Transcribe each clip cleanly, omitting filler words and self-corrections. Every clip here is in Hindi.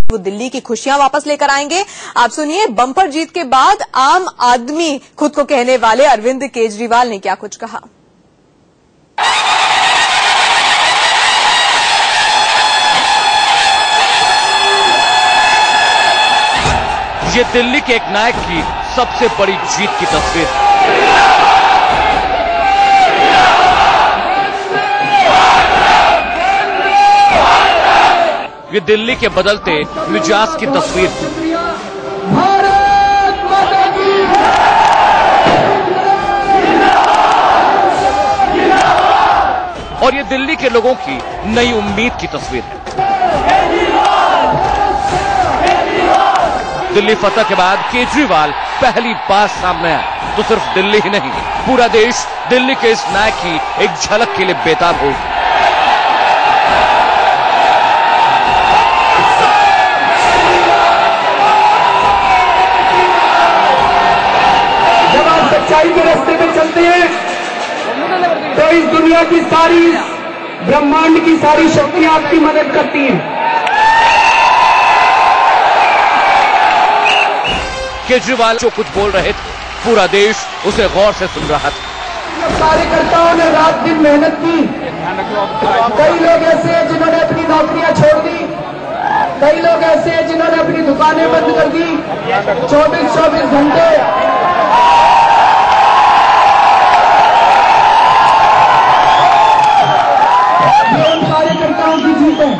वो दिल्ली की खुशियां वापस लेकर आएंगे। आप सुनिए, बम्पर जीत के बाद आम आदमी खुद को कहने वाले अरविंद केजरीवाल ने क्या कुछ कहा। ये दिल्ली के एक नायक की सबसे बड़ी जीत की तस्वीर। ये दिल्ली के बदलते मिजाज की तस्वीर। और ये दिल्ली के लोगों की नई उम्मीद की तस्वीर। दिल्ली फतह के बाद केजरीवाल पहली बार सामने आए तो सिर्फ दिल्ली ही नहीं, पूरा देश दिल्ली के इस नायक की एक झलक के लिए बेताब हो। जब आप सच्चाई के रास्ते में चलते हैं तो इस दुनिया की सारी, ब्रह्मांड की सारी शक्तियां आपकी मदद करती हैं। केजरीवाल जो कुछ बोल रहे थे, पूरा देश उसे गौर से सुन रहा था। कार्यकर्ताओं ने रात दिन मेहनत की। कई लोग ऐसे हैं जिन्होंने अपनी नौकरियां छोड़ दी, कई लोग ऐसे हैं जिन्होंने अपनी दुकानें बंद कर दी। 24-24 घंटे ये उन कार्यकर्ताओं की जीत है।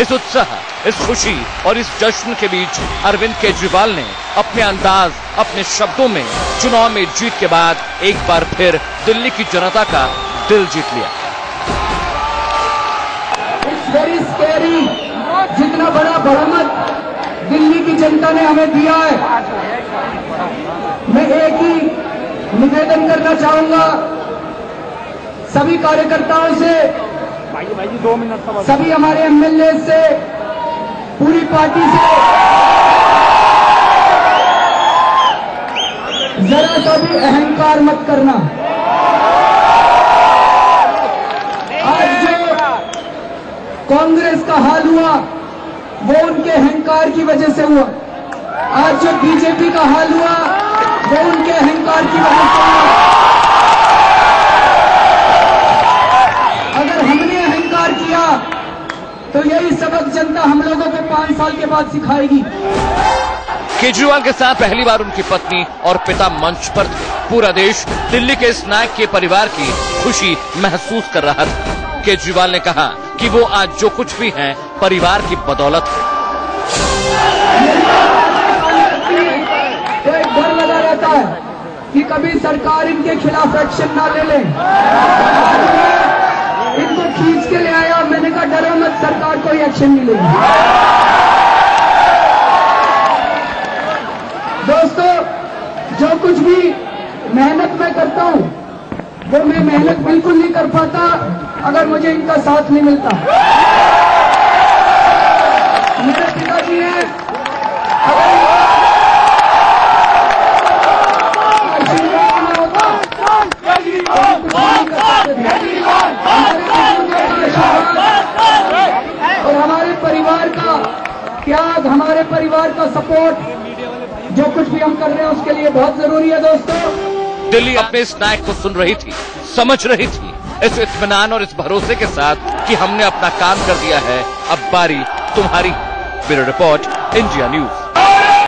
इस उत्साह, इस खुशी और इस जश्न के बीच अरविंद केजरीवाल ने अपने अंदाज, अपने शब्दों में चुनाव में जीत के बाद एक बार फिर दिल्ली की जनता का दिल जीत लिया। इट्स वेरी स्कैरी, जितना बड़ा बहुमत दिल्ली की जनता ने हमें दिया है। मैं एक ही निवेदन करना चाहूंगा सभी कार्यकर्ताओं से, सभी हमारे एमएलए से, पूरी पार्टी से, जरा सा भी अहंकार मत करना। आज जो कांग्रेस का हाल हुआ वो उनके अहंकार की वजह से हुआ। आज जो बीजेपी का हाल हुआ वो उनके अहंकार की वजह से हुआ। अगर हमने अहंकार किया तो यही सबक जनता हम लोगों को 5 साल के बाद सिखाएगी। केजरीवाल के साथ पहली बार उनकी पत्नी और पिता मंच पर थे। पूरा देश दिल्ली के इस नायक के परिवार की खुशी महसूस कर रहा था। केजरीवाल ने कहा कि वो आज जो कुछ भी हैं परिवार की बदौलत है। तो एक डर लगा रहता है कि कभी सरकार इनके खिलाफ एक्शन ना ले ले। इनको खींच के ले आया, मैंने कहा डरो मत, सरकार कोई एक्शन नहीं लेगी। दोस्तों, जो कुछ भी मेहनत मैं करता हूं वो मैं मेहनत बिल्कुल नहीं कर पाता अगर मुझे इनका साथ नहीं मिलता। मेरे पिताजी हैं, और हमारे परिवार का त्याग, हमारे परिवार का सपोर्ट, जो कुछ भी हम कर रहे हैं उसके लिए बहुत जरूरी है। दोस्तों, दिल्ली अपने इस नायक को सुन रही थी, समझ रही थी, इस इत्मीनान और इस भरोसे के साथ कि हमने अपना काम कर दिया है, अब बारी तुम्हारी। Bureau report, India news.